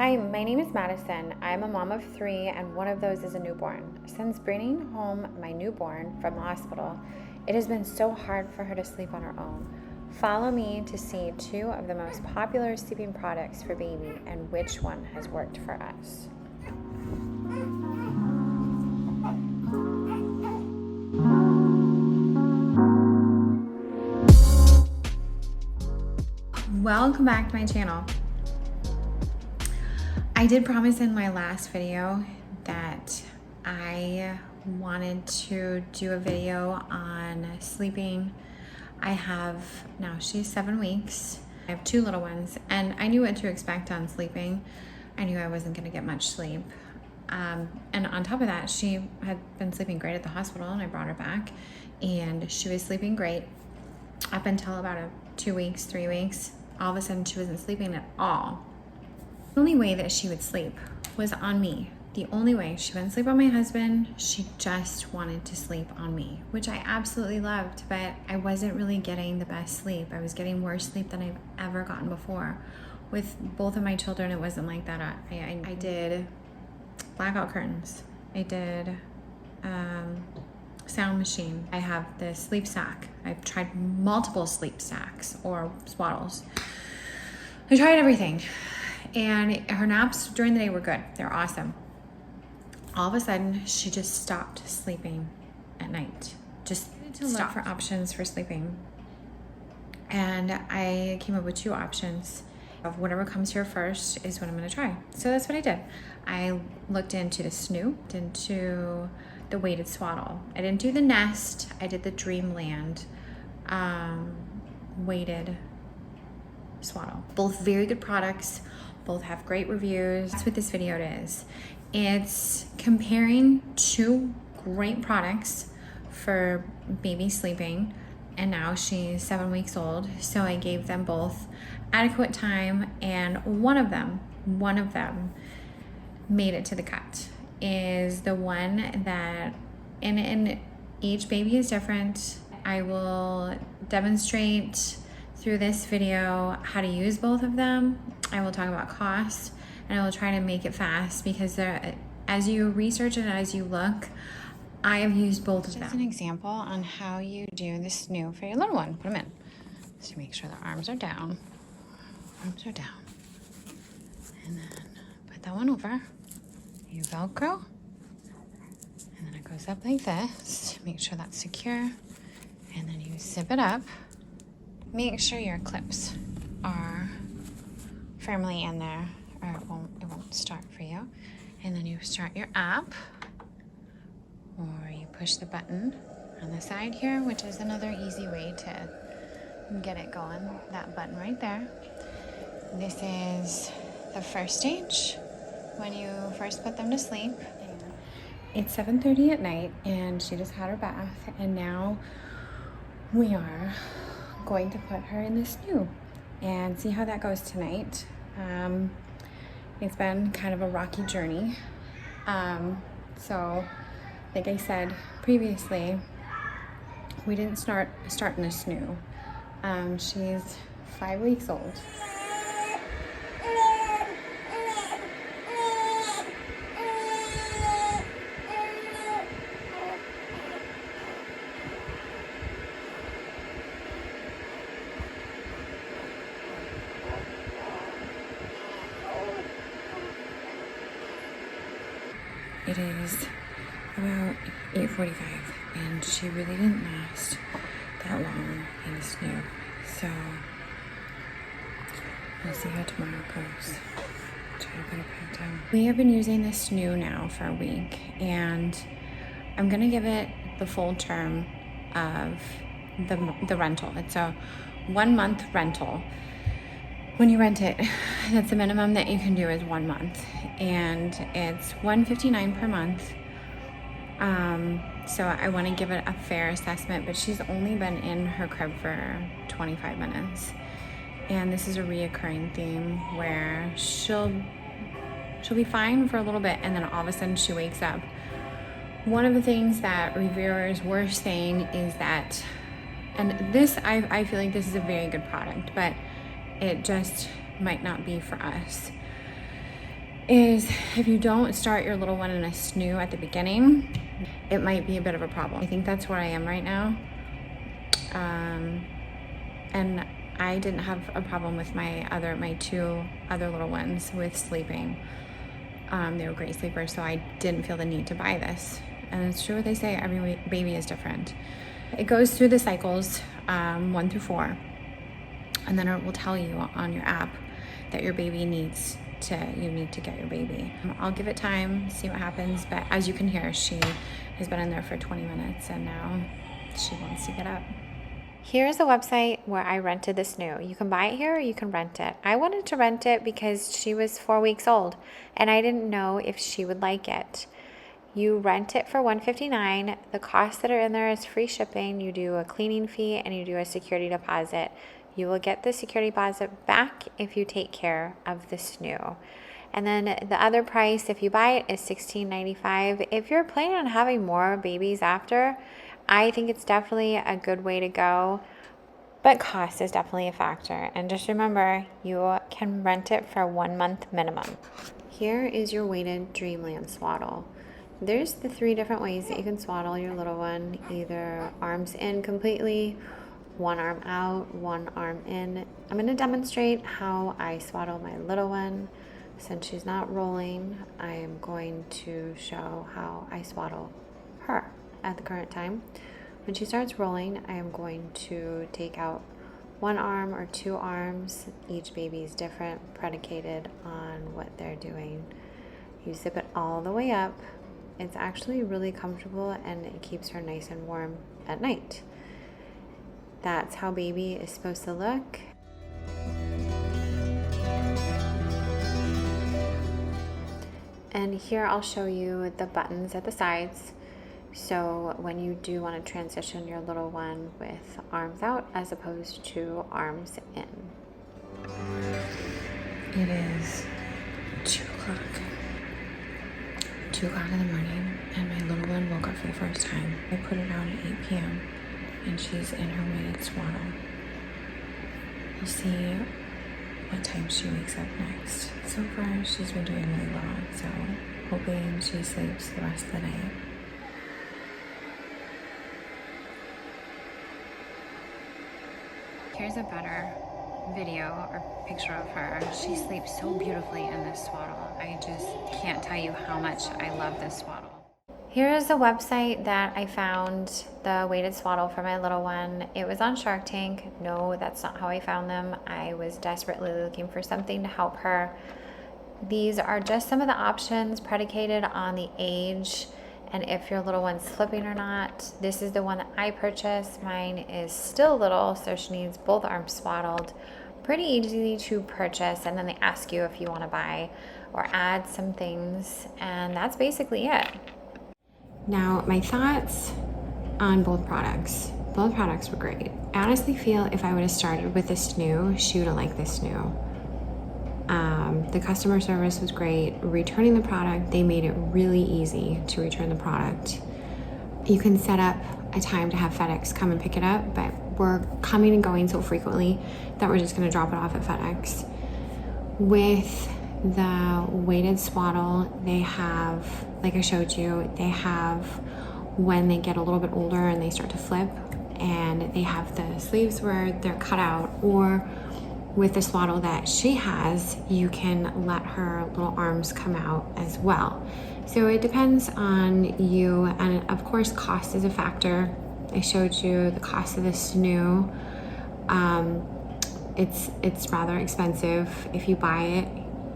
Hi, my name is Madison. I'm a mom of 3 and one of those is a newborn. Since bringing home my newborn from the hospital, it has been so hard for her to sleep on her own. Follow me to see 2 of the most popular sleeping products for baby and which one has worked for us. Welcome back to my channel. I did promise in my last video that I wanted to do a video on sleeping. I have, now she's 7 weeks. I have 2 little ones and I knew what to expect on sleeping. I knew I wasn't gonna get much sleep. And on top of that, she had been sleeping great at the hospital and I brought her back and she was sleeping great up until about 2 weeks, 3 weeks. All of a sudden she wasn't sleeping at all. The only way that she would sleep was on me. The only way. She wouldn't sleep on my husband. She just wanted to sleep on me, which I absolutely loved, but I wasn't really getting the best sleep. I was getting worse sleep than I've ever gotten before. With both of my children, it wasn't like that. I did blackout curtains. I did sound machine. I have the sleep sack. I've tried multiple sleep sacks or swaddles. I tried everything. And her naps during the day were good. They're awesome. All of a sudden, she just stopped sleeping at night. Just to look for options for sleeping. And I came up with 2 options. Of whatever comes here first is what I'm gonna try. So that's what I did. I looked into the Snoo, into the weighted swaddle. I didn't do the Nest, I did the Dreamland weighted swaddle. Both very good products. Both have great reviews. That's what this video is. It's comparing 2 great products for baby sleeping, and now she's 7 weeks old. So I gave them both adequate time, and one of them made it to the cut. Is the one that, and each baby is different. I will demonstrate through this video how to use both of them. I will talk about cost and I will try to make it fast because as you research and as you look, I have used both of them. Just an example on how you do the Snoo for your little one. Put them in. So make sure the arms are down. Arms are down. And then put that one over. You Velcro. And then it goes up like this. Make sure that's secure. And then you zip it up. Make sure your clips are firmly in there or it won't start for you. And then you start your app, or you push the button on the side here, which is another easy way to get it going. That button right there. This is the first stage when you first put them to sleep. It's 7:30 at night and she just had her bath, and now we are going to put her in the Snoo and see how that goes tonight. It's been kind of a rocky journey. So like I said previously, we didn't start in a Snoo. She's 5 weeks old. It is about 8:45 and she really didn't last that long in the Snoo. So we'll see how tomorrow goes. Try to put it back down. We have been using the Snoo now for a week and I'm gonna give it the full term of the rental. It's a 1-month rental. When you rent it, that's the minimum that you can do is 1 month, and it's $159 per month. So I want to give it a fair assessment, but she's only been in her crib for 25 minutes, and this is a reoccurring theme where she'll be fine for a little bit, and then all of a sudden she wakes up. One of the things that reviewers were saying is that, and this I feel like this is a very good product, but it just might not be for us. is if you don't start your little one in a snoo at the beginning, it might be a bit of a problem. I think that's where I am right now. And I didn't have a problem with my two other little ones with sleeping. They were great sleepers, so I didn't feel the need to buy this. And it's true what they say, every baby is different. It goes through the cycles, 1 through 4. And then it will tell you on your app that your baby you need to get your baby. I'll give it time, see what happens, but as you can hear, she has been in there for 20 minutes and now she wants to get up. Here's the website where I rented the Snoo. You can buy it here or you can rent it. I wanted to rent it because she was 4 weeks old and I didn't know if she would like it. You rent it for $159. The costs that are in there is free shipping. You do a cleaning fee and you do a security deposit. You will get the security deposit back if you take care of the Snoo. And then the other price, if you buy it, is $16.95. If you're planning on having more babies after, I think it's definitely a good way to go, but cost is definitely a factor. And just remember, you can rent it for 1 month minimum. Here is your weighted Dreamland Swaddle. There's the 3 different ways that you can swaddle your little one, either arms in completely, 1 arm out, 1 arm in. I'm going to demonstrate how I swaddle my little one. Since she's not rolling, I am going to show how I swaddle her at the current time. When she starts rolling, I am going to take out 1 arm or 2 arms. Each baby is different, predicated on what they're doing. You zip it all the way up. It's actually really comfortable and it keeps her nice and warm at night. That's how baby is supposed to look. And here I'll show you the buttons at the sides. So when you do want to transition your little one with arms out as opposed to arms in. It is 2 o'clock. 2 o'clock in the morning and my little one woke up for the first time. I put her down at 8 p.m. and she's in her weighted swaddle. We'll see what time she wakes up next. So far she's been doing really well, so hoping she sleeps the rest of the night. Here's a better video or picture of her. She sleeps so beautifully in this swaddle. I just can't tell you how much I love this swaddle. Here's the website that I found the weighted swaddle for my little one. It was on Shark Tank. No, that's not how I found them. I was desperately looking for something to help her. These are just some of the options predicated on the age and if your little one's slipping or not. This is the one that I purchased. Mine is still little, so she needs both arms swaddled. Pretty easy to purchase, and then they ask you if you want to buy or add some things, and that's basically it. Now, my thoughts on both products. Both products were great. I honestly feel if I would have started with the Snoo, she would have liked the Snoo. The customer service was great. Returning the product, they made it really easy to return the product. You can set up a time to have FedEx come and pick it up, but we're coming and going so frequently that we're just going to drop it off at FedEx. With the weighted swaddle, they have, like I showed you, they have when they get a little bit older and they start to flip, and they have the sleeves where they're cut out, or with the swaddle that she has, you can let her little arms come out as well. So it depends on you, and of course cost is a factor. I showed you the cost of the Snoo. It's rather expensive. If you buy it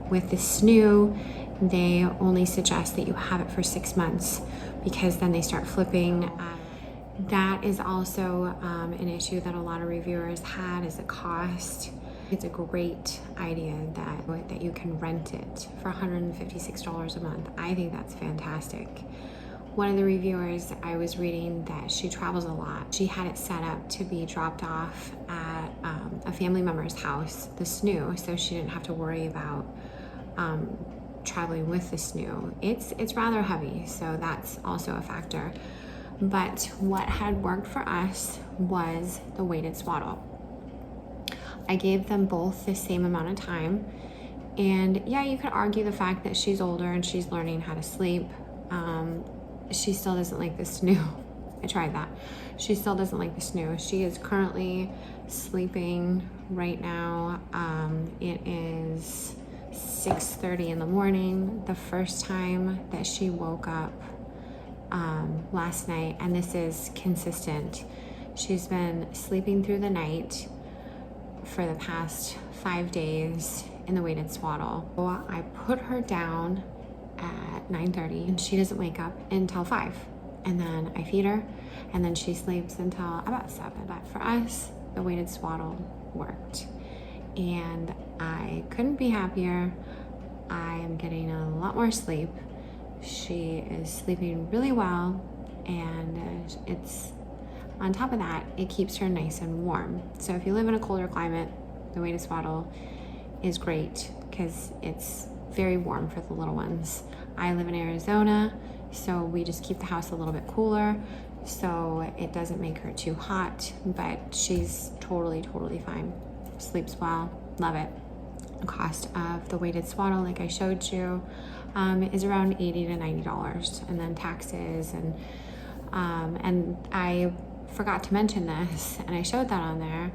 with the Snoo, they only suggest that you have it for 6 months because then they start flipping. That is also an issue that a lot of reviewers had, is the cost. It's a great idea that you can rent it for $156 a month. I think that's fantastic. One of the reviewers I was reading that she travels a lot. She had it set up to be dropped off at a family member's house, the Snoo, so she didn't have to worry about traveling with the Snoo. It's rather heavy, so that's also a factor. But what had worked for us was the weighted swaddle. I gave them both the same amount of time, And yeah, you could argue the fact that she's older and she's learning how to sleep. She still doesn't like the snoo. I tried that. She still doesn't like the snoo. She is currently sleeping right now. It is 6:30 in the morning. The first time that she woke up last night, and this is consistent. She's been sleeping through the night for the past 5 days in the weighted swaddle. So I put her down at 9:30 and she doesn't wake up until 5. And then I feed her and then she sleeps until about 7. But for us, the weighted swaddle worked. And I couldn't be happier. I am getting a lot more sleep. She is sleeping really well, and it's on top of that, it keeps her nice and warm. So if you live in a colder climate, the weighted swaddle is great because it's very warm for the little ones. I live in Arizona, so we just keep the house a little bit cooler so it doesn't make her too hot, but she's totally fine. Sleeps well, love it. The cost of the weighted swaddle, like I showed you, is around $80 to $90, and then taxes and I forgot to mention this, and I showed that on there.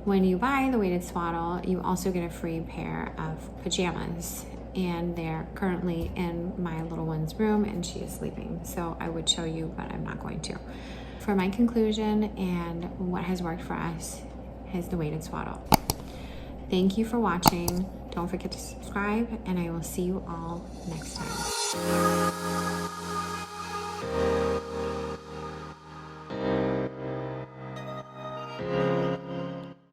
When you buy the weighted swaddle, you also get a free pair of pajamas, and they're currently in my little one's room and she is sleeping. So I would show you, but I'm not going to. For my conclusion and what has worked for us is the weighted swaddle. Thank you for watching. Don't forget to subscribe, and I will see you all next time.